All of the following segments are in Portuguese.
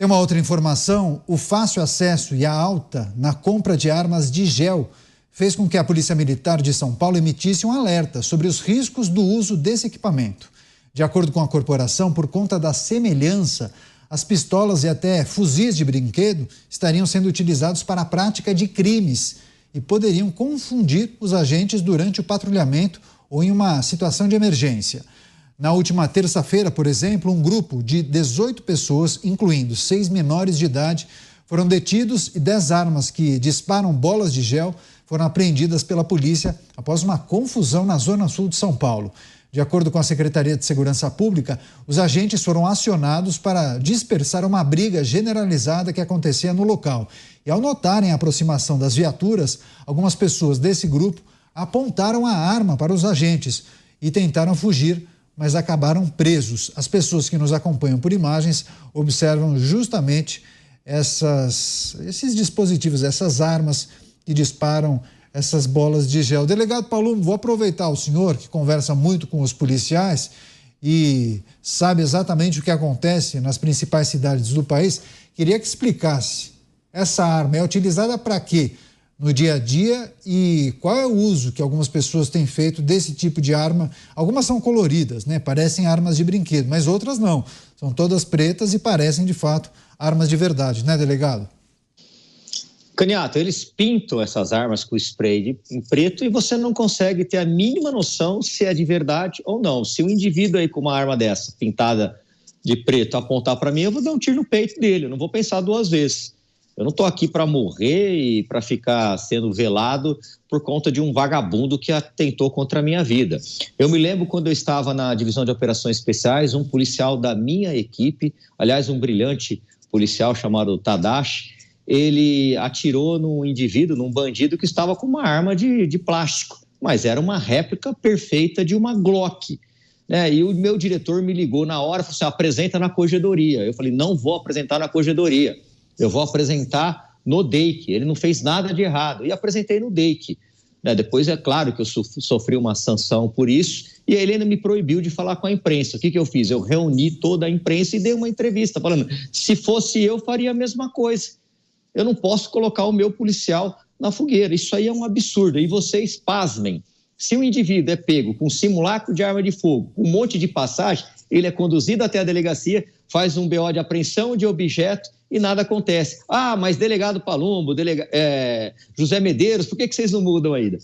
Tem uma outra informação: o fácil acesso e a alta na compra de armas de gel fez com que a Polícia Militar de São Paulo emitisse um alerta sobre os riscos do uso desse equipamento. De acordo com a corporação, por conta da semelhança, as pistolas e até fuzis de brinquedo estariam sendo utilizados para a prática de crimes e poderiam confundir os agentes durante o patrulhamento ou em uma situação de emergência. Na última terça-feira, por exemplo, um grupo de 18 pessoas, incluindo 6 menores de idade, foram detidos e 10 armas que disparam bolas de gel foram apreendidas pela polícia após uma confusão na zona sul de São Paulo. De acordo com a Secretaria de Segurança Pública, os agentes foram acionados para dispersar uma briga generalizada que acontecia no local. E ao notarem a aproximação das viaturas, algumas pessoas desse grupo apontaram a arma para os agentes e tentaram fugir, mas acabaram presos. As pessoas que nos acompanham por imagens observam justamente esses dispositivos, essas armas que disparam essas bolas de gel. Delegado Palumbo, vou aproveitar o senhor que conversa muito com os policiais e sabe exatamente o que acontece nas principais cidades do país. Queria que explicasse, essa arma é utilizada para quê no dia a dia e qual é o uso que algumas pessoas têm feito desse tipo de arma? Algumas são coloridas, né? Parecem armas de brinquedo, mas outras não. São todas pretas e parecem, de fato, armas de verdade, né, delegado? Caniato, eles pintam essas armas com spray em preto e você não consegue ter a mínima noção se é de verdade ou não. Se um indivíduo aí com uma arma dessa, pintada de preto, apontar para mim, eu vou dar um tiro no peito dele, eu não vou pensar 2 vezes. Eu não estou aqui para morrer e para ficar sendo velado por conta de um vagabundo que atentou contra a minha vida. Eu me lembro quando eu estava na divisão de operações especiais, um policial da minha equipe, aliás, um brilhante policial chamado Tadashi, ele atirou num indivíduo, num bandido que estava com uma arma de plástico, mas era uma réplica perfeita de uma Glock, né? E o meu diretor me ligou na hora e falou assim, apresenta na corregedoria. Eu falei, não vou apresentar na corregedoria, eu vou apresentar no DEIC. Ele não fez nada de errado, e apresentei no DEIC, né? Depois é claro que eu sofri uma sanção por isso, e ele ainda me proibiu de falar com a imprensa. O que eu fiz? Eu reuni toda a imprensa e dei uma entrevista falando, se fosse eu, faria a mesma coisa. Eu não posso colocar o meu policial na fogueira. Isso aí é um absurdo. E vocês pasmem. Se um indivíduo é pego com simulacro de arma de fogo, um monte de passagem, ele é conduzido até a delegacia, faz um BO de apreensão de objeto e nada acontece. Ah, mas delegado Palumbo, José Medeiros, por que vocês não mudam ainda?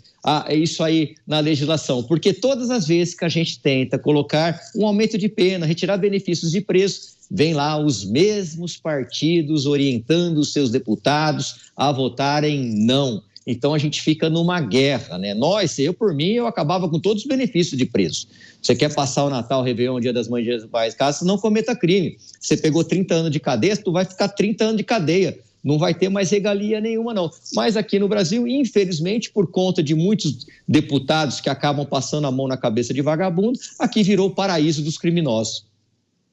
É isso aí na legislação. Porque todas as vezes que a gente tenta colocar um aumento de pena, retirar benefícios de preço, vem lá os mesmos partidos orientando os seus deputados a votarem não. Então a gente fica numa guerra, né? Eu por mim, eu acabava com todos os benefícios de preço. Você quer passar o Natal, o Réveillon, o Dia das Mães, Dia dos Pais, caso não cometa crime. Você pegou 30 anos de cadeia, tu vai ficar 30 anos de cadeia. Não vai ter mais regalia nenhuma, não. Mas aqui no Brasil, infelizmente, por conta de muitos deputados que acabam passando a mão na cabeça de vagabundo, aqui virou o paraíso dos criminosos.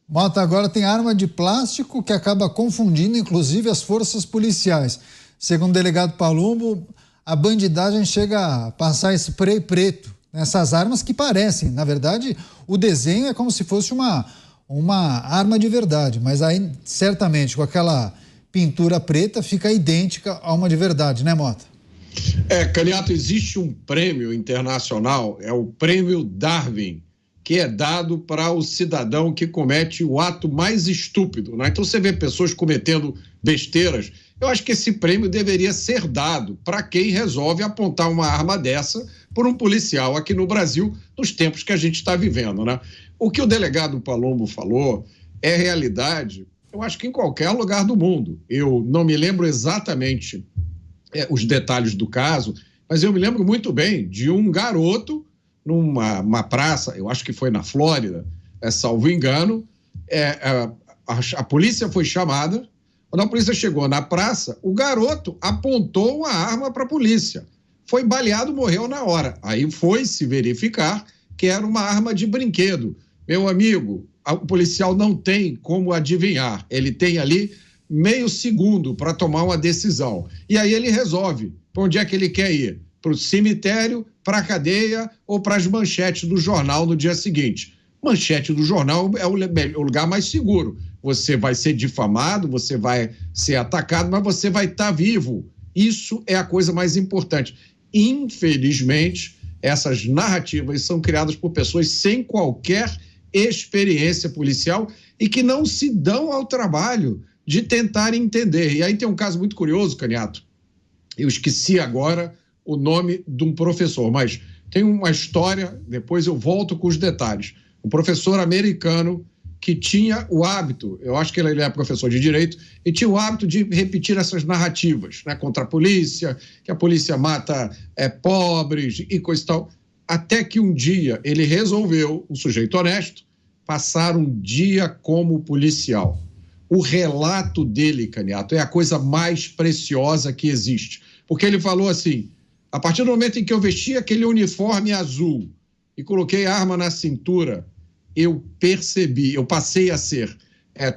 Mota, agora tem arma de plástico que acaba confundindo, inclusive, as forças policiais. Segundo o delegado Palumbo, a bandidagem chega a passar spray preto nessas armas que parecem. Na verdade, o desenho é como se fosse uma arma de verdade, mas aí, certamente, com aquela pintura preta, fica idêntica a uma de verdade, né, Mota? Caniato, existe um prêmio internacional, é o Prêmio Darwin, que é dado para o cidadão que comete o ato mais estúpido, né? Então você vê pessoas cometendo besteiras. Eu acho que esse prêmio deveria ser dado para quem resolve apontar uma arma dessa por um policial aqui no Brasil, nos tempos que a gente está vivendo, né? O que o delegado Palumbo falou é realidade, eu acho que em qualquer lugar do mundo. Eu não me lembro exatamente os detalhes do caso, mas eu me lembro muito bem de um garoto numa praça, eu acho que foi na Flórida, salvo engano, a polícia foi chamada. Quando a polícia chegou na praça, o garoto apontou uma arma para a polícia. Foi baleado, morreu na hora. Aí foi se verificar que era uma arma de brinquedo. Meu amigo, o policial não tem como adivinhar. Ele tem ali meio segundo para tomar uma decisão. E aí ele resolve para onde é que ele quer ir. Para o cemitério, para a cadeia ou para as manchetes do jornal no dia seguinte. Manchete do jornal é o lugar mais seguro, você vai ser difamado, você vai ser atacado, mas você vai estar vivo. Isso é a coisa mais importante. Infelizmente, essas narrativas são criadas por pessoas sem qualquer experiência policial e que não se dão ao trabalho de tentar entender. E aí tem um caso muito curioso, Caniato. Eu esqueci agora o nome de um professor, mas tem uma história, depois eu volto com os detalhes. Um professor americano que tinha o hábito, eu acho que ele é professor de direito, e tinha o hábito de repetir essas narrativas, né, contra a polícia, que a polícia mata pobres e coisa e tal, até que um dia ele resolveu, um sujeito honesto, passar um dia como policial. O relato dele, Caniato, é a coisa mais preciosa que existe, porque ele falou assim, a partir do momento em que eu vesti aquele uniforme azul e coloquei a arma na cintura, eu percebi, eu passei a ser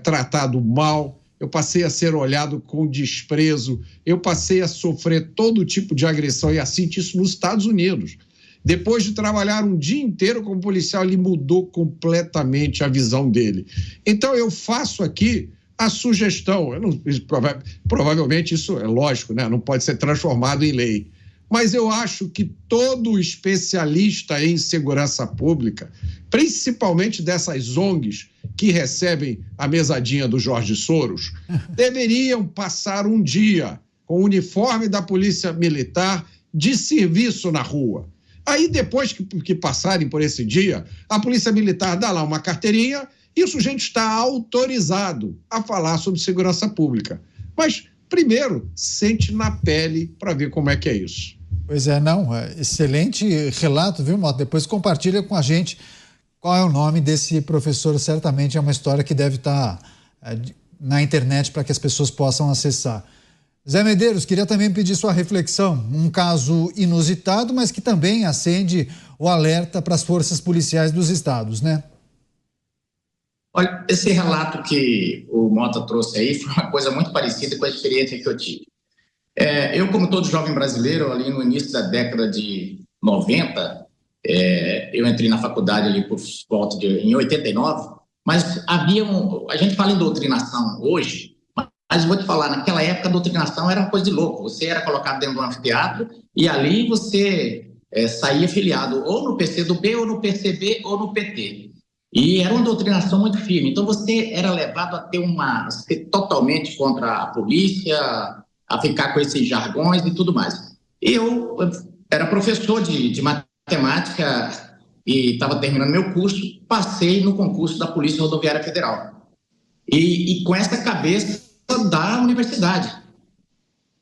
tratado mal, eu passei a ser olhado com desprezo, eu passei a sofrer todo tipo de agressão e assim isso nos Estados Unidos. Depois de trabalhar um dia inteiro como policial, ele mudou completamente a visão dele. Então eu faço aqui a sugestão, provavelmente isso é lógico, né? Não pode ser transformado em lei, mas eu acho que todo especialista em segurança pública, principalmente dessas ONGs que recebem a mesadinha do Jorge Soros, deveriam passar um dia com o uniforme da Polícia Militar de serviço na rua. Aí, depois que passarem por esse dia, a Polícia Militar dá lá uma carteirinha e o sujeito está autorizado a falar sobre segurança pública. Mas, primeiro, sente na pele para ver como é que é isso. Pois é, não, excelente relato, viu, Mota? Depois compartilha com a gente qual é o nome desse professor. Certamente é uma história que deve estar na internet para que as pessoas possam acessar. Zé Medeiros, queria também pedir sua reflexão. Um caso inusitado, mas que também acende o alerta para as forças policiais dos estados, né? Olha, esse relato que o Mota trouxe aí foi uma coisa muito parecida com a experiência que eu tive. Eu, como todo jovem brasileiro, ali no início da década de 90, eu entrei na faculdade ali por volta em 89, mas a gente fala em doutrinação hoje, mas vou te falar, naquela época a doutrinação era uma coisa de louco. Você era colocado dentro de um anfiteatro e ali você saía filiado ou no PCdoB, ou no PCB, ou no PT. E era uma doutrinação muito firme. Então você era levado a ser totalmente contra a polícia, a ficar com esses jargões e tudo mais. Eu era professor de matemática e estava terminando meu curso, passei no concurso da Polícia Rodoviária Federal. E com essa cabeça da universidade.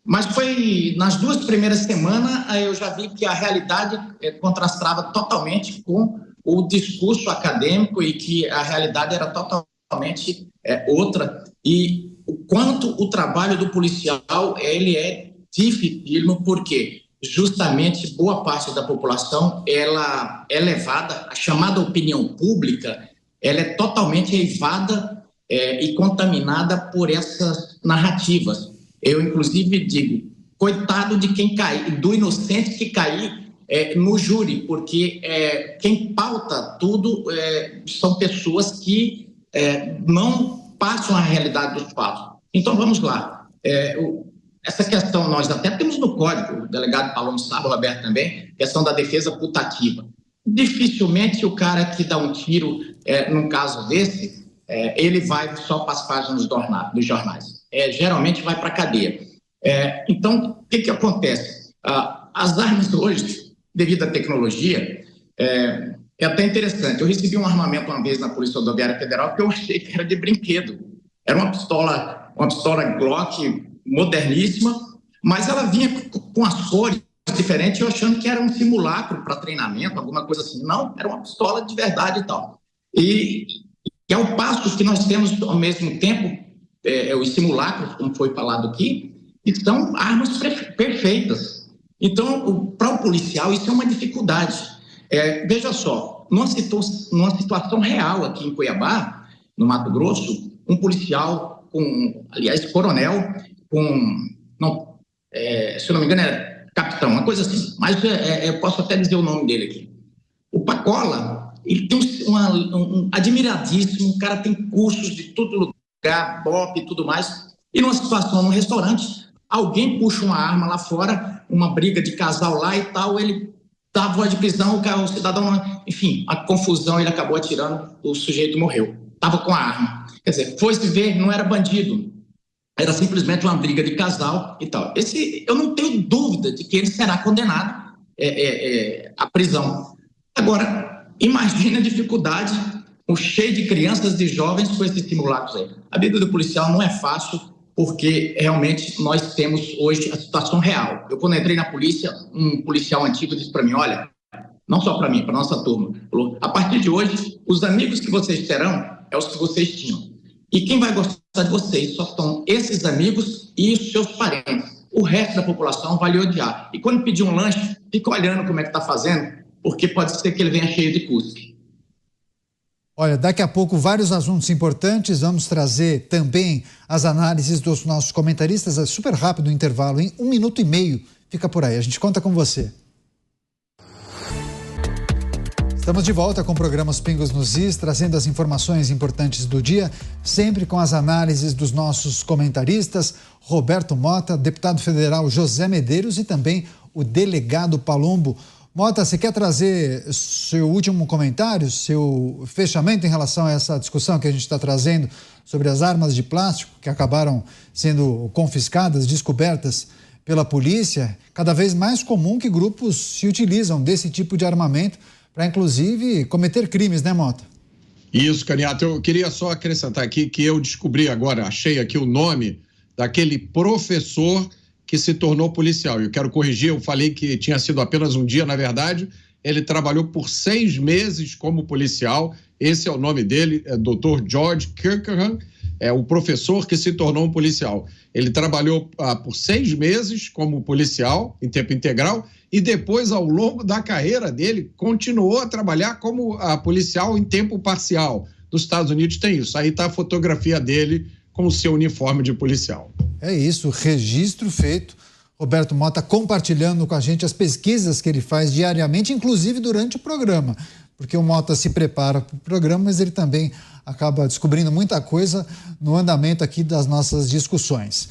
Mas foi nas 2 primeiras semanas eu já vi que a realidade contrastava totalmente com o discurso acadêmico e que a realidade era totalmente outra. E o quanto o trabalho do policial ele é dificílimo, porque justamente boa parte da população ela é levada, a chamada opinião pública, ela é totalmente eivada e contaminada por essas narrativas. Eu, inclusive, digo, coitado de quem cair, do inocente que cair no júri, porque quem pauta tudo são pessoas que não passam a realidade dos fatos. Então, vamos lá. Essa questão, nós até temos no Código, o delegado Paloma Sabo, Roberto também, questão da defesa putativa. Dificilmente o cara que dá um tiro, num caso desse, ele vai só para as páginas dos jornais. Geralmente vai para a cadeia. Então, o que acontece? As armas hoje, devido à tecnologia, é até interessante. Eu recebi um armamento uma vez na Polícia Rodoviária Federal que eu achei que era de brinquedo. Era uma pistola Glock moderníssima, mas ela vinha com as cores diferentes, eu achando que era um simulacro para treinamento, alguma coisa assim. Não, era uma pistola de verdade e tal. E ao passo que nós temos, ao mesmo tempo, os simulacros, como foi falado aqui, que são armas perfeitas. Então, para o policial, isso é uma dificuldade. Veja só, numa situação real aqui em Cuiabá, no Mato Grosso, um policial, coronel, se eu não me engano, era capitão, uma coisa assim, mas eu posso até dizer o nome dele aqui. O Pacola, ele tem um admiradíssimo, o cara tem cursos de todo BOPE e tudo mais. E numa situação no restaurante, alguém puxa uma arma lá fora, uma briga de casal lá e tal, ele dá voz de prisão, o cidadão, enfim, a confusão, ele acabou atirando, o sujeito morreu. Estava com a arma. Quer dizer, foi-se ver, não era bandido, era simplesmente uma briga de casal e tal. Eu não tenho dúvida de que ele será condenado à prisão. Agora, imagina a dificuldade, o cheio de crianças e jovens com esses simulacros aí. A vida do policial não é fácil, porque realmente nós temos hoje a situação real. Eu, quando entrei na polícia, um policial antigo disse para mim, olha, não só para mim, para nossa turma, falou, a partir de hoje, os amigos que vocês terão é os que vocês tinham. E quem vai gostar de vocês só são esses amigos e os seus parentes. O resto da população vai lhe odiar. E quando pedir um lanche, fica olhando como é que está fazendo, porque pode ser que ele venha cheio de cuspe. Olha, daqui a pouco vários assuntos importantes, vamos trazer também as análises dos nossos comentaristas, é super rápido o intervalo, em 1 minuto e meio, fica por aí, a gente conta com você. Estamos de volta com o programa Os Pingos nos Is, trazendo as informações importantes do dia, sempre com as análises dos nossos comentaristas, Roberto Mota, deputado federal José Medeiros e também o delegado Palumbo. Mota, você quer trazer seu último comentário, seu fechamento em relação a essa discussão que a gente está trazendo sobre as armas de plástico que acabaram sendo confiscadas, descobertas pela polícia? Cada vez mais comum que grupos se utilizam desse tipo de armamento para, inclusive, cometer crimes, né, Mota? Isso, Caniato. Eu queria só acrescentar aqui que eu descobri agora, achei aqui o nome daquele professor que se tornou policial. Eu quero corrigir, eu falei que tinha sido apenas um dia, na verdade, ele trabalhou por 6 meses como policial, esse é o nome dele, é Dr. George Kirkham, é o professor que se tornou um policial. Ele trabalhou por 6 meses como policial, em tempo integral, e depois, ao longo da carreira dele, continuou a trabalhar como policial em tempo parcial. Nos Estados Unidos tem isso, aí está a fotografia dele com o seu uniforme de policial. É isso, registro feito. Roberto Mota compartilhando com a gente as pesquisas que ele faz diariamente, inclusive durante o programa, porque o Mota se prepara para o programa, mas ele também acaba descobrindo muita coisa no andamento aqui das nossas discussões.